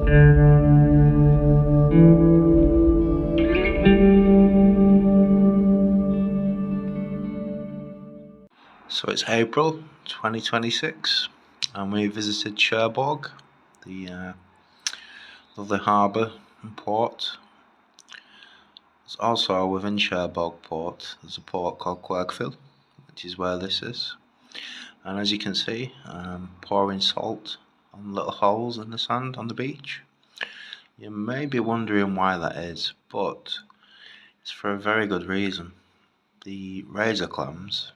So it's April 2026 and we visited Cherbourg, the lovely harbour and port. There's also within Cherbourg port, there's a port called Querqueville, which is where this is. And as you can see, pouring salt on little holes in the sand on the beach. You may be wondering why that is, but it's for a very good reason. The razor clams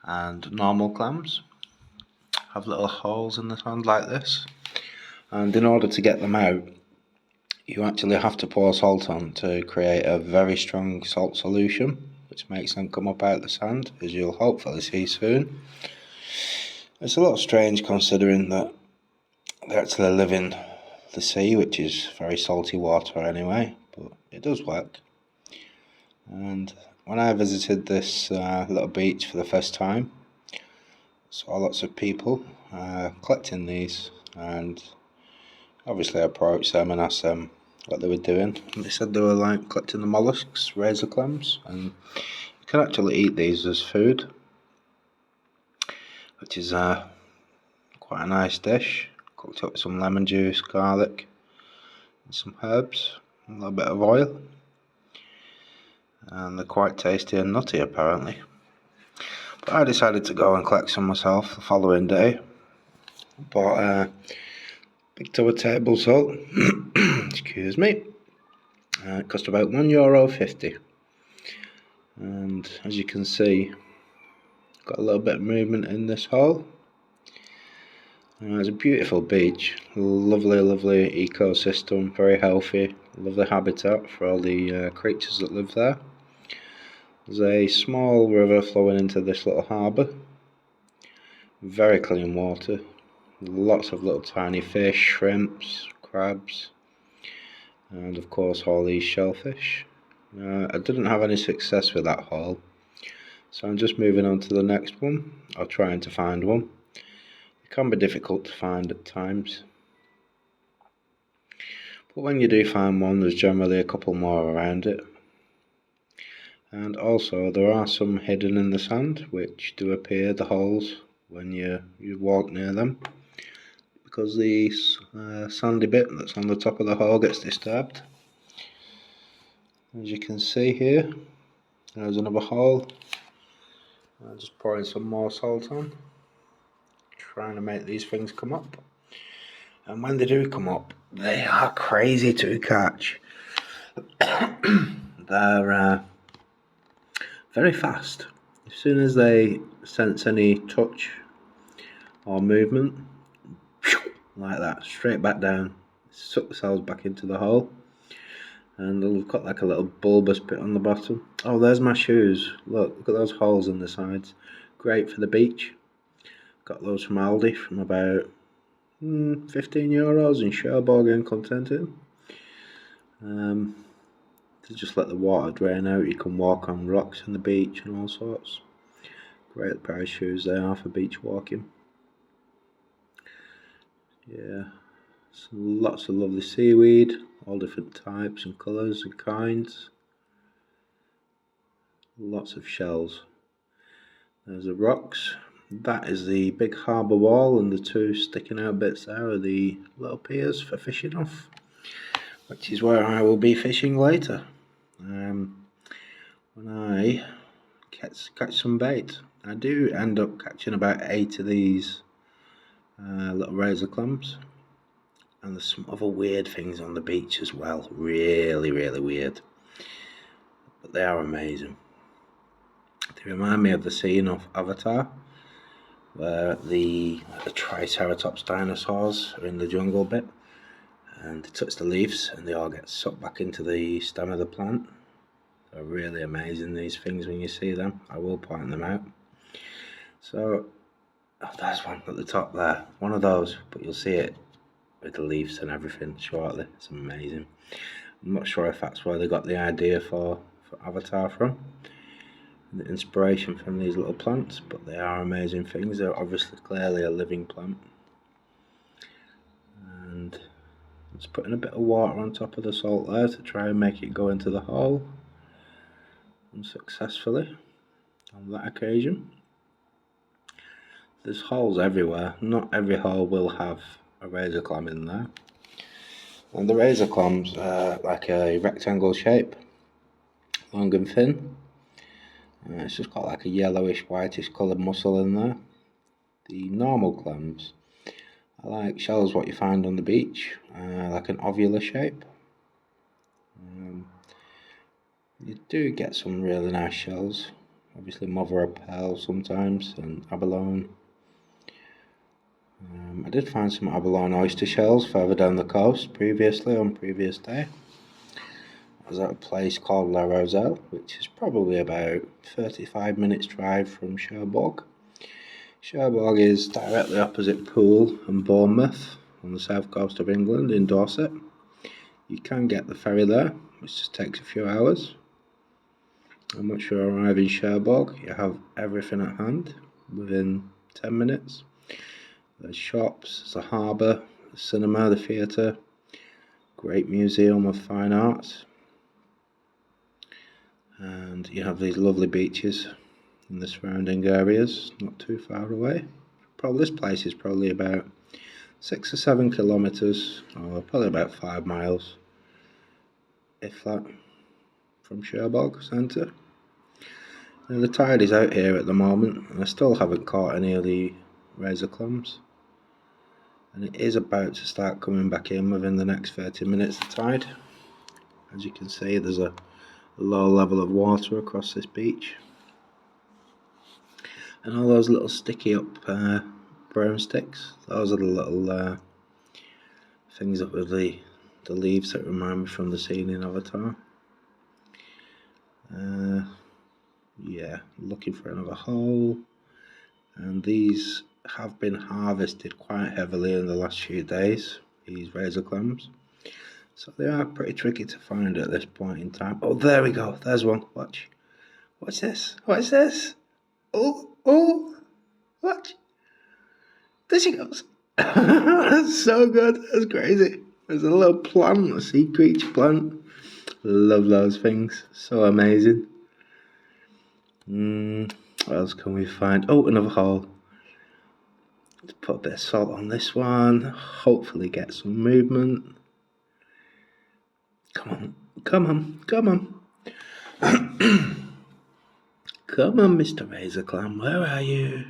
and normal clams have little holes in the sand like this, and in order to get them out you actually have to pour salt on to create a very strong salt solution which makes them come up out of the sand, as you'll hopefully see soon. It's a little strange considering that they actually live in the sea, which is very salty water anyway, but it does work. And when I visited this little beach for the first time, saw lots of people collecting these, and obviously I approached them and asked them what they were doing, and they said they were like collecting the mollusks, razor clams, and you can actually eat these as food, which is quite a nice dish, cooked up with some lemon juice, garlic and some herbs, a little bit of oil, and they're quite tasty and nutty apparently. But I decided to go and collect some myself the following day. Bought picked up a table salt, excuse me, it cost about €1.50, and as you can see, got a little bit of movement in this hole. It's a beautiful beach, lovely ecosystem, very healthy, lovely habitat for all the creatures that live there. There's a small river flowing into this little harbour, very clean water, lots of little tiny fish, shrimps, crabs, and of course all these shellfish. I didn't have any success with that haul, so I'm just moving on to the next one, or trying to find one. It can be difficult to find at times, but when you do find one, there's generally a couple more around it. And also there are some hidden in the sand which do appear, the holes, when you walk near them, because the sandy bit that's on the top of the hole gets disturbed. As you can see here, there's another hole. I'm just pouring some more salt on, trying to make these things come up, and when they do come up, they are crazy to catch. They're very fast. As soon as they sense any touch or movement, like that, straight back down, suck themselves back into the hole, and they've got like a little bulbous bit on the bottom. Oh, there's my shoes. Look at those holes in the sides. Great for the beach. Got those from Aldi from about €15 in Cherbourg and Contentin. To just let the water drain out. You can walk on rocks on the beach and all sorts. Great pair of shoes they are for beach walking. Yeah, lots of lovely seaweed, all different types and colours and kinds. Lots of shells. There's the rocks. That is the big harbour wall, and the two sticking out bits there are the little piers for fishing off, which is where I will be fishing later. When I catch some bait. I do end up catching about 8 of these little razor clams, and there's some other weird things on the beach as well, really weird, but they are amazing. They remind me of the scene of Avatar where the Triceratops dinosaurs are in the jungle bit, and they touch the leaves and they all get sucked back into the stem of the plant. They're really amazing, these things, when you see them. I will point them out. So, there's one at the top there, one of those, but you'll see it with the leaves and everything shortly. It's amazing. I'm not sure if that's where they got the idea for Avatar from, the inspiration from these little plants, but they are amazing things. They're obviously clearly a living plant, and Just putting a bit of water on top of the salt there to try and make it go into the hole, unsuccessfully on that occasion. There's holes everywhere. Not every hole will have a razor clam in there. And the razor clams are like a rectangle shape, long and thin. It's just got like a yellowish, whitish coloured muscle in there. The normal clams are like shells what you find on the beach, like an ovular shape. You do get some really nice shells, obviously mother of pearl sometimes, and abalone. I did find some abalone oyster shells further down the coast previously on previous day. I was at a place called La Roselle, which is probably about 35 minutes drive from Cherbourg. Cherbourg is directly opposite Poole and Bournemouth on the south coast of England in Dorset. You can get the ferry there, which just takes a few hours. And once you arrive in Cherbourg, you have everything at hand within 10 minutes. There's shops, there's a harbour, the cinema, the theatre, great museum of fine arts, and you have these lovely beaches in the surrounding areas, not too far away. This place is probably about 6 or 7 kilometres, or probably about 5 miles, if that, from Cherbourg centre. Now, the tide is out here at the moment, and I still haven't caught any of the razor clams. And it is about to start coming back in within the next 30 minutes, the tide. As you can see, there's a low level of water across this beach. And all those little sticky up brown sticks, those are the little things up with the leaves that remind me from the scene in Avatar. Yeah, looking for another hole. And these have been harvested quite heavily in the last few days, these razor clams. So they are pretty tricky to find at this point in time. Oh, there we go. There's one. Watch. What's this? What's this? Oh, watch. There she goes. That's so good. That's crazy. There's a little plant, a sea creature plant. Love those things. So amazing. What else can we find? Oh, another hole. Let's put a bit of salt on this one. Hopefully get some movement. Come on. Come on, Mr. Razor Clam, where are you?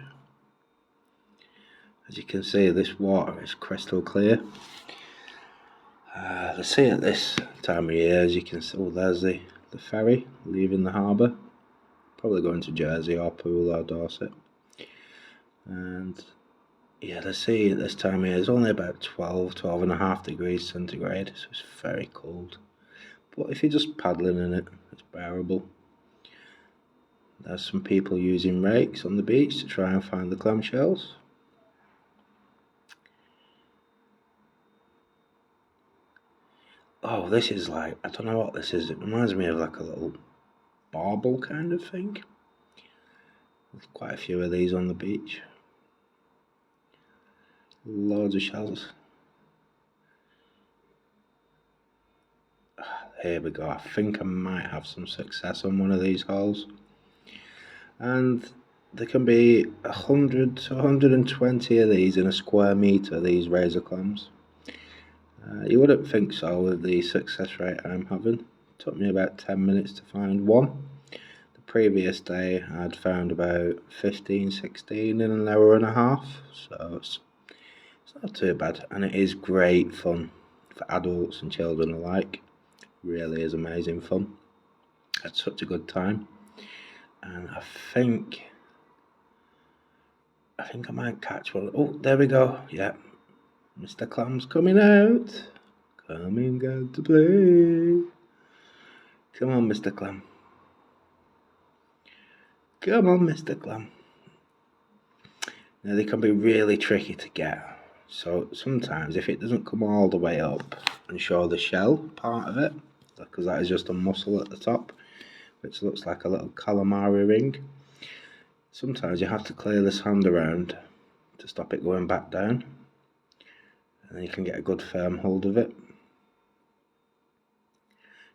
As you can see, this water is crystal clear. The sea at this time of year, as you can see, there's the ferry leaving the harbour. Probably going to Jersey or Poole or Dorset. And yeah, the sea at this time of year is only about 12.5 degrees centigrade, so it's very cold. But if you're just paddling in it, it's bearable. There's some people using rakes on the beach to try and find the clamshells. Oh, this is like, I don't know what this is. It reminds me of like a little bauble kind of thing. There's quite a few of these on the beach. Loads of shells. Here we go. I think I might have some success on one of these holes. And there can be 100 to 120 of these in a square metre, these razor clams. You wouldn't think so with the success rate I'm having. It took me about 10 minutes to find one. The previous day I'd found about 15, 16 in an hour and a half. So it's not too bad. And it is great fun for adults and children alike. Really is amazing fun. Had such a good time. And I think I might catch one. Oh, there we go. Yeah. Mr. Clam's coming out. Coming out to play. Come on, Mr. Clam. Come on, Mr. Clam. Now, they can be really tricky to get. So sometimes if it doesn't come all the way up and show the shell part of it, because that is just a muscle at the top, which looks like a little calamari ring, sometimes you have to clear the sand around to stop it going back down. And then you can get a good firm hold of it.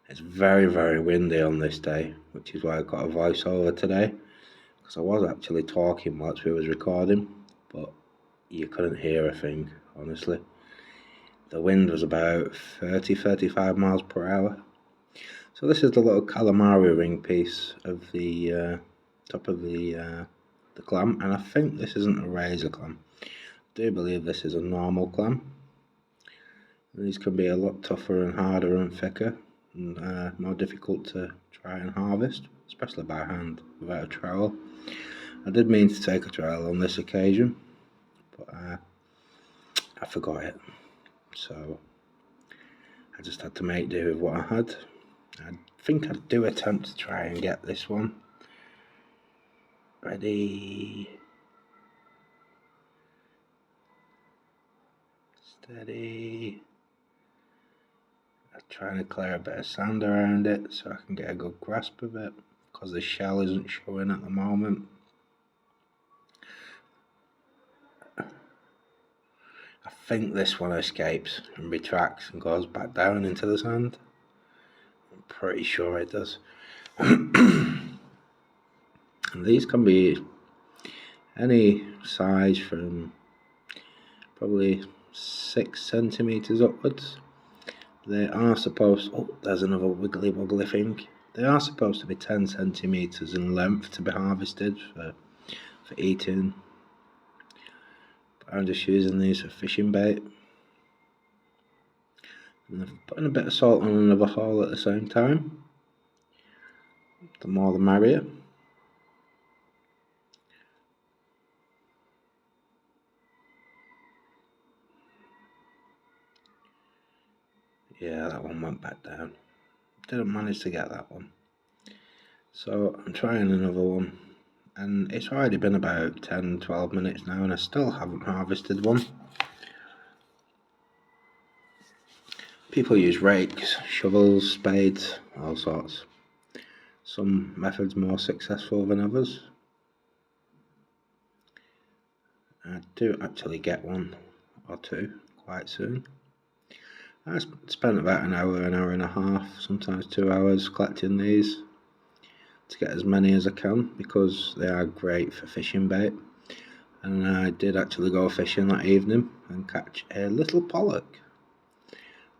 It's very, very windy on this day, which is why I got a voiceover today, because I was actually talking whilst we was recording, but you couldn't hear a thing, honestly. The wind was about 30-35 miles per hour. So this is the little calamari ring piece of the top of the clam, and I think this isn't a razor clam. I do believe this is a normal clam. These can be a lot tougher and harder and thicker, and more difficult to try and harvest, especially by hand without a trowel. I did mean to take a trowel on this occasion, but I forgot it, so I just had to make do with what I had. I think I do attempt to try and get this one ready, steady. I'm trying to clear a bit of sand around it so I can get a good grasp of it, because the shell isn't showing at the moment. I think this one escapes and retracts and goes back down into the sand. I'm pretty sure it does. And these can be any size from probably 6 centimeters upwards. They are supposed, oh, there's another wiggly woggly thing. They are supposed to be 10 centimeters in length to be harvested for eating. But I'm just using these for fishing bait. And I'm putting a bit of salt on another hole at the same time. The more the merrier. Yeah, that one went back down. Didn't manage to get that one. So I'm trying another one. And it's already been about 10-12 minutes now and I still haven't harvested one. People use rakes, shovels, spades, all sorts. Some methods more successful than others. I do actually get one or two quite soon. I spent about an hour and a half, sometimes 2 hours collecting these to get as many as I can, because they are great for fishing bait. And I did actually go fishing that evening and catch a little pollock,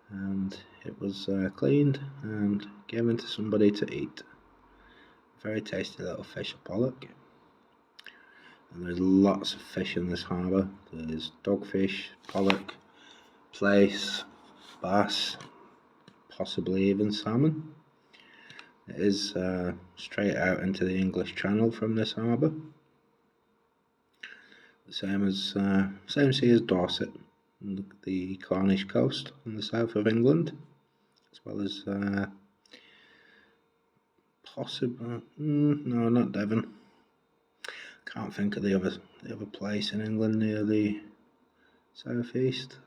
and it was cleaned and given to somebody to eat. Very tasty little fish, a pollock. And there's lots of fish in this harbour. There's dogfish, pollock, plaice, bass, possibly even salmon. It is straight out into the English Channel from this harbour. The same sea as Dorset, and the Cornish coast on the south of England, as well as possible. No, not Devon. Can't think of the other place in England near the southeast.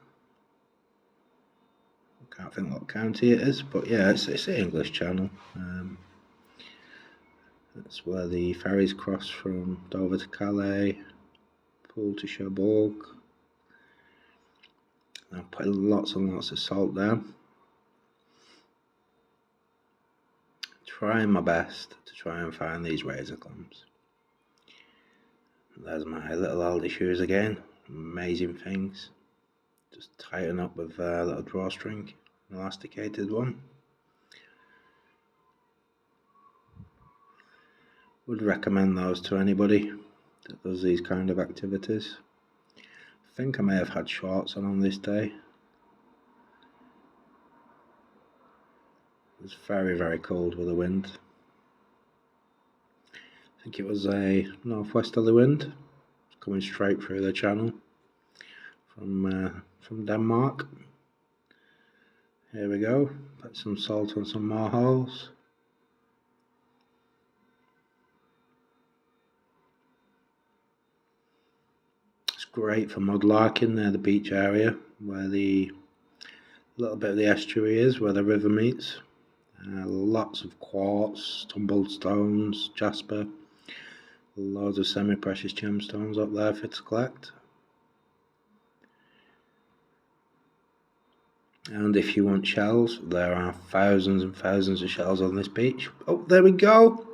Can't think what county it is, but yeah, it's the English Channel. That's where the ferries cross from Dover to Calais, Poole to Cherbourg. I've put lots and lots of salt down. Trying my best to try and find these razor clams. There's my little Aldi shoes again. Amazing things. Just tighten up with a little drawstring, an elasticated one. Would recommend those to anybody that does these kind of activities. I think I may have had shorts on this day. It was very, very cold with the wind. I think it was a northwesterly wind coming straight through the channel from Denmark. Here we go. Put some salt on some more holes. It's great for mudlarking near the beach area where the little bit of the estuary is, where the river meets. Lots of quartz, tumbled stones, jasper, loads of semi-precious gemstones up there for to collect. And if you want shells, there are thousands and thousands of shells on this beach. Oh, there we go.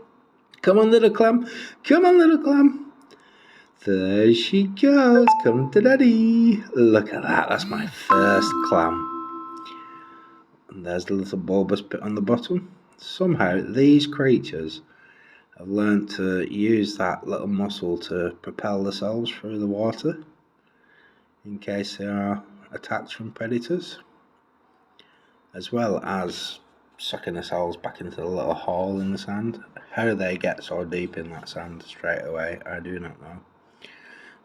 Come on, little clam. Come on, little clam. There she goes. Come to daddy. Look at that. That's my first clam. And there's the little bulbous bit on the bottom. Somehow, these creatures have learnt to use that little muscle to propel themselves through the water in case they are attacked from predators, as well as sucking themselves back into the little hole in the sand. How they get so deep in that sand straight away, I do not know.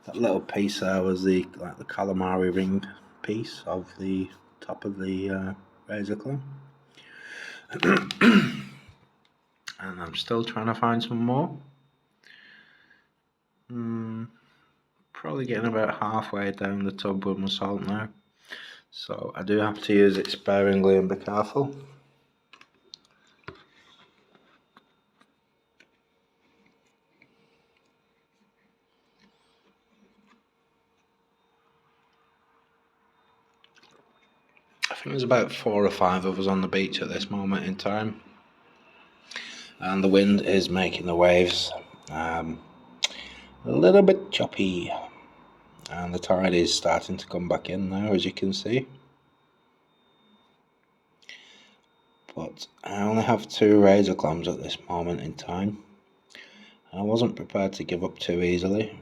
That little piece there was the calamari ring piece of the top of the razor clam. And I'm still trying to find some more. Probably getting about halfway down the tub with my salt now. So I do have to use it sparingly and be careful. I think there's about 4 or 5 of us on the beach at this moment in time. And the wind is making the waves a little bit choppy. And the tide is starting to come back in now, as you can see. But I only have 2 razor clams at this moment in time. I wasn't prepared to give up too easily.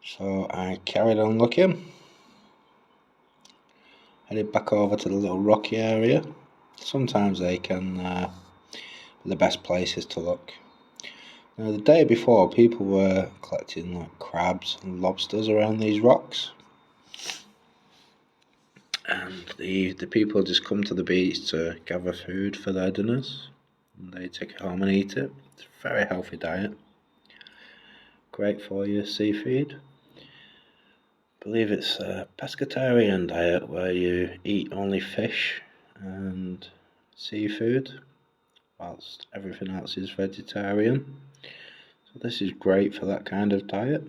So I carried on looking. Headed back over to the little rocky area. Sometimes they can be the best places to look. Now, the day before, people were collecting like crabs and lobsters around these rocks, and the people just come to the beach to gather food for their dinners, and they take it home and eat it. It's a very healthy diet, great for you seafood. I believe it's a pescatarian diet where you eat only fish and seafood, whilst everything else is vegetarian. So this is great for that kind of diet.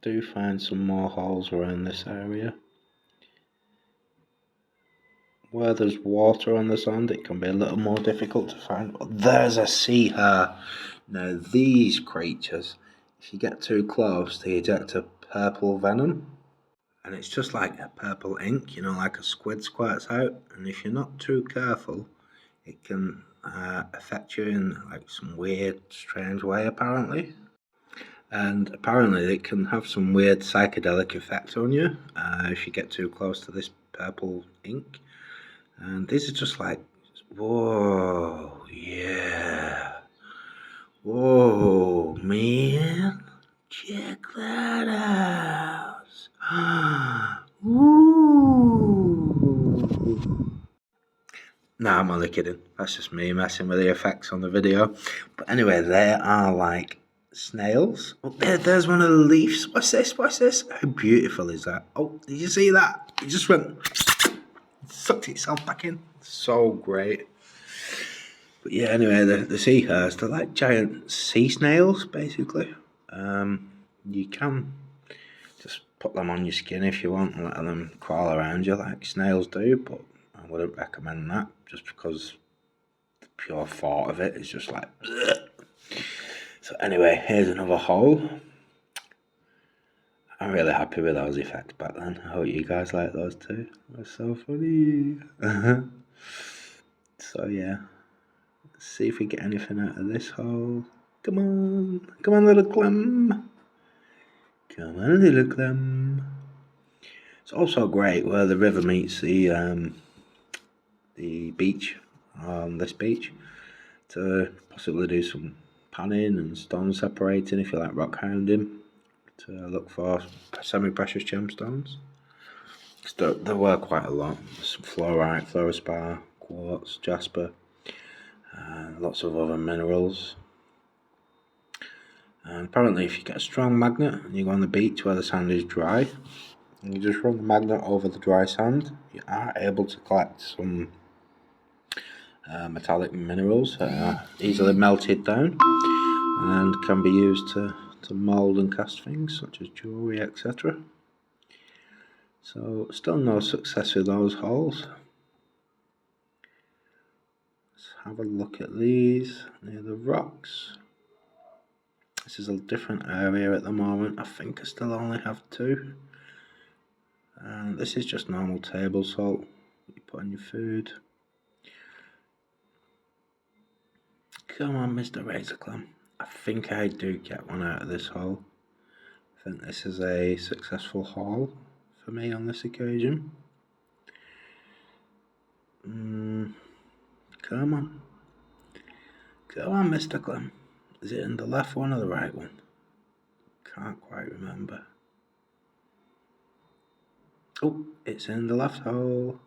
Do find some more holes around this area. Where there's water on the sand, it can be a little more difficult to find. Oh, there's a sea hare. Now these creatures, if you get too close, they eject a purple venom. And it's just like a purple ink, you know, like a squid squirts out. And if you're not too careful, it can affect you in like some weird, strange way, apparently. And apparently it can have some weird psychedelic effect on you if you get too close to this purple ink. And these are just like, whoa, yeah. Whoa, man. Check that out. Ooh. Nah, I'm only kidding. That's just me messing with the effects on the video. But anyway, there are like snails. Oh, there's one of the leaves. What's this? What's this? How beautiful is that? Oh, did you see that? It just went, sucked itself back in. So great. But yeah, anyway, the sea hares, they're like giant sea snails, basically. You can just put them on your skin if you want and let them crawl around you like snails do, but I wouldn't recommend that just because the pure thought of it is just like bleh. So anyway, here's another hole. I'm really happy with those effects back then. I hope you guys like those too. They're so funny. So yeah, let's see if we get anything out of this hole. Come on little clam. Come on little clam. It's also great where the river meets the beach, on this beach, to possibly do some panning and stone separating if you like rock hounding, to look for semi-precious gemstones. There were quite a lot. Some fluorite, fluorspar, quartz, jasper, and lots of other minerals. And apparently if you get a strong magnet and you go on the beach where the sand is dry, and you just run the magnet over the dry sand, you are able to collect some metallic minerals that are easily melted down and can be used to to mould and cast things such as jewellery, etc. So still no success with those holes. Let's have a look at these near the rocks. This is a different area at the moment. I think I still only have 2. And this is just normal table salt you put on your food. Come on, Mr. Razor Clam. I think I do get one out of this hole. I think this is a successful haul for me on this occasion. Come on. Come on, Mr. Clam. Is it in the left one or the right one? Can't quite remember. Oh, it's in the left hole.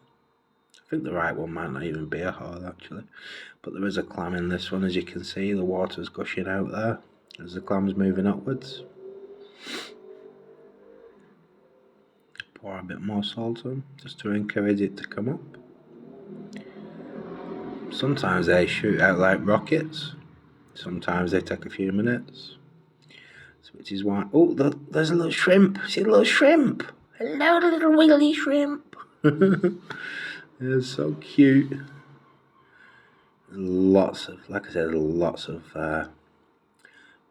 I think the right one might not even be a hole actually. But there is a clam in this one, as you can see. The water's gushing out there as the clam's moving upwards. Pour a bit more salt on, just to encourage it to come up. Sometimes they shoot out like rockets. Sometimes they take a few minutes. Which is why... Oh, there's a little shrimp. See a little shrimp? Hello, little wiggly shrimp. They're so cute. Lots of, like I said, lots of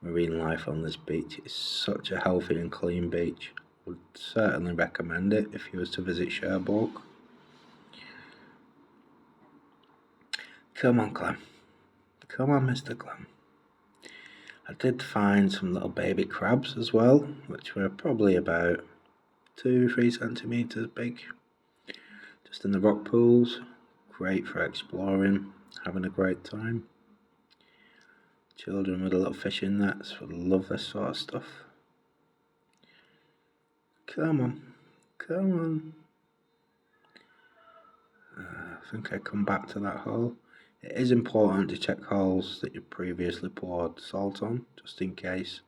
marine life on this beach. It's such a healthy and clean beach. Would certainly recommend it if you was to visit Cherbourg. Come on, Clam. Come on, Mr. Clam. I did find some little baby crabs as well, which were probably about 2-3 centimetres big. Just in the rock pools. Great for exploring, having a great time. Children with a little fishing nets would love this sort of stuff. Come on, come on. I think I come back to that hole. It is important to check holes that you've previously poured salt on, just in case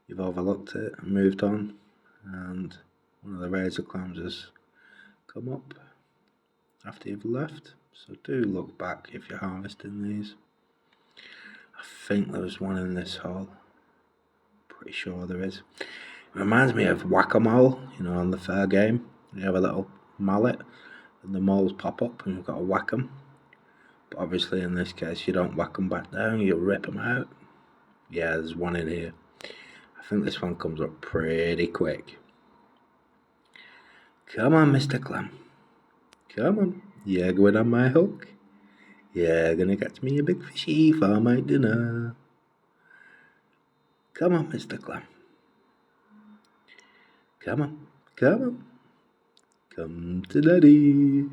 you've overlooked it and moved on and one of the razor clams has come up after you've left. So do look back if you're harvesting these. I think there was one in this hole. Pretty sure there is. It reminds me of whack-a-mole, you know, on the fair game. You have a little mallet and the moles pop up and you've got to whack them. But obviously in this case you don't whack them back down, you rip them out. Yeah, there's one in here. I think this one comes up pretty quick. Come on, Mr. Clam. Come on. You're going on my hook. You're gonna catch me a big fishy for my dinner. Come on, Mr. Clam. Come on, come on. Come to Daddy.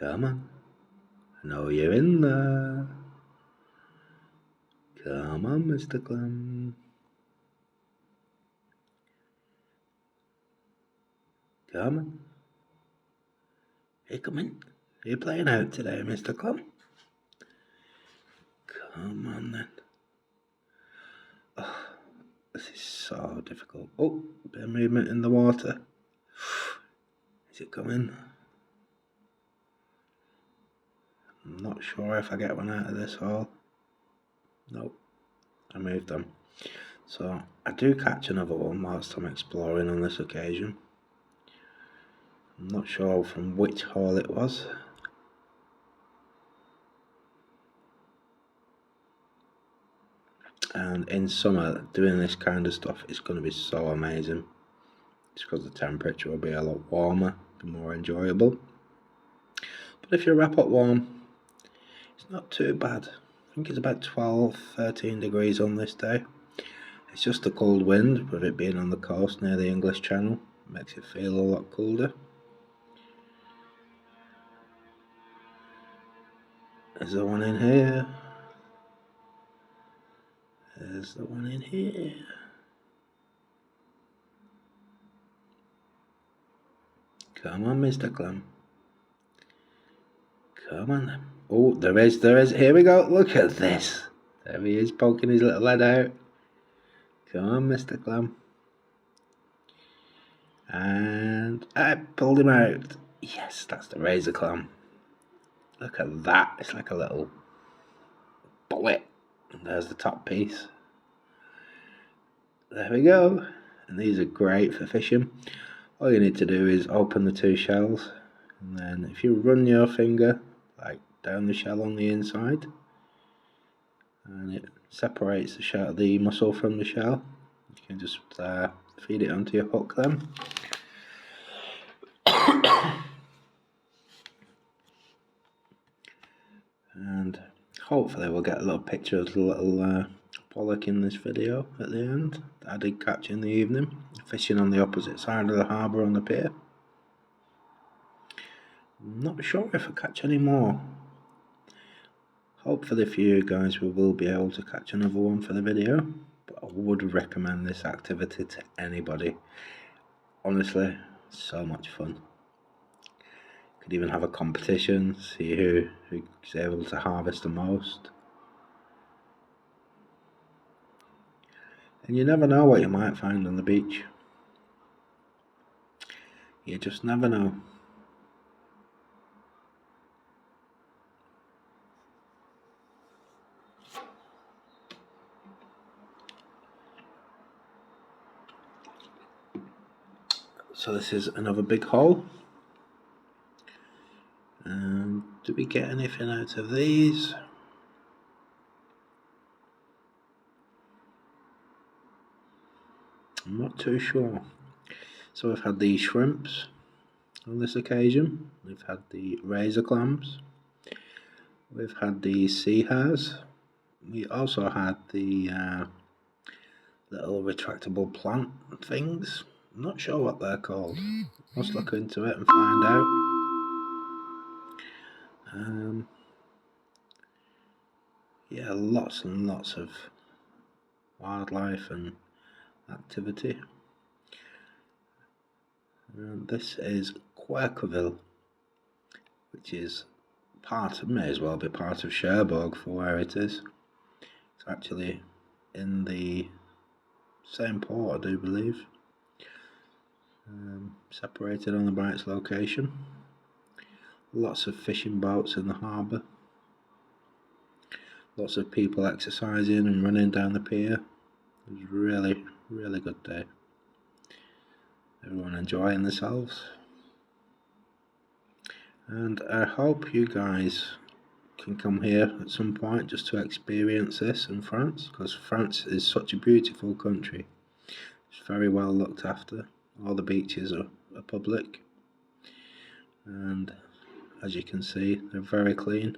Come on. I know you're in there. Come on, Mr. Clam. Come on. Hey, come in. Are you playing out today, Mr. Clam? Come on then. Oh, this is so difficult. Oh, a bit of movement in the water. Is it coming? I'm not sure if I get one out of this hole. Nope, I moved them. So I do catch another one whilst I'm exploring on this occasion. I'm not sure from which hole it was. And in summer, doing this kind of stuff is going to be so amazing. It's because the temperature will be a lot warmer and more enjoyable. But if you wrap up warm, it's not too bad. I think it's about 12-13 degrees on this day. It's just the cold wind, with it being on the coast near the English Channel. It makes it feel a lot colder. There's the one in here. There's the one in here. Come on, Mr. Clam. Come on then. Oh, there is. Here we go. Look at this. There he is, poking his little head out. Come on, Mr. Clam. And I pulled him out. Yes, that's the razor clam. Look at that. It's like a little bullet. there's the top piece. There we go. And these are great for fishing. All you need to do is open the 2 shells, and then if you run your finger like down the shell on the inside, and it separates the mussel from the shell, you can just feed it onto your hook then. And hopefully we'll get a little picture of the little pollock in this video at the end that I did catch in the evening, fishing on the opposite side of the harbour on the pier. I'm not sure if I catch any more. Hopefully for you guys we will be able to catch another one for the video, but I would recommend this activity to anybody. Honestly, so much fun. Could even have a competition, see who's able to harvest the most. And you never know what you might find on the beach. You just never know. So this is another big hole. And do we get anything out of these? I'm not too sure. So we've had the shrimps on this occasion. We've had the razor clams. We've had the sea hares. We also had the little retractable plant things. I'm not sure what they're called. Let's look into it and find out. Yeah, lots and lots of wildlife and activity. And this is Querqueville, which is may as well be part of Cherbourg for where it is. It's actually in the same port, I do believe. Separated only by its location. Lots of fishing boats in the harbour. Lots of people exercising and running down the pier. It was really, really good day. Everyone enjoying themselves. And I hope you guys can come here at some point just to experience this in France, because France is such a beautiful country. It's very well looked after. All the beaches are public, and as you can see, they're very clean.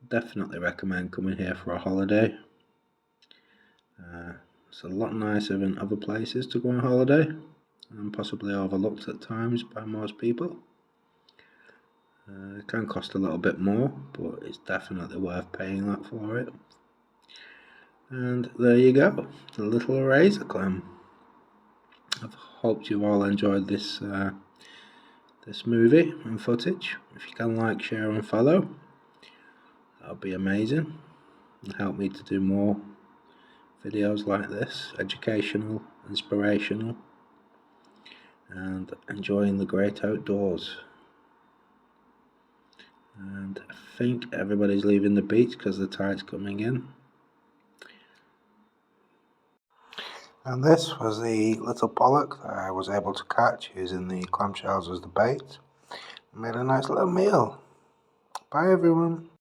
Definitely recommend coming here for a holiday. It's a lot nicer than other places to go on holiday, and possibly overlooked at times by most people. It can cost a little bit more, but it's definitely worth paying that for it. And there you go, the little razor clam. I've hoped you all enjoyed this this movie and footage. If you can like, share and follow, that would be amazing and help me to do more videos like this, educational, inspirational, and enjoying the great outdoors. And I think everybody's leaving the beach because the tide's coming in. And this was the little pollock that I was able to catch using the clamshells as the bait. I made a nice little meal. Bye everyone.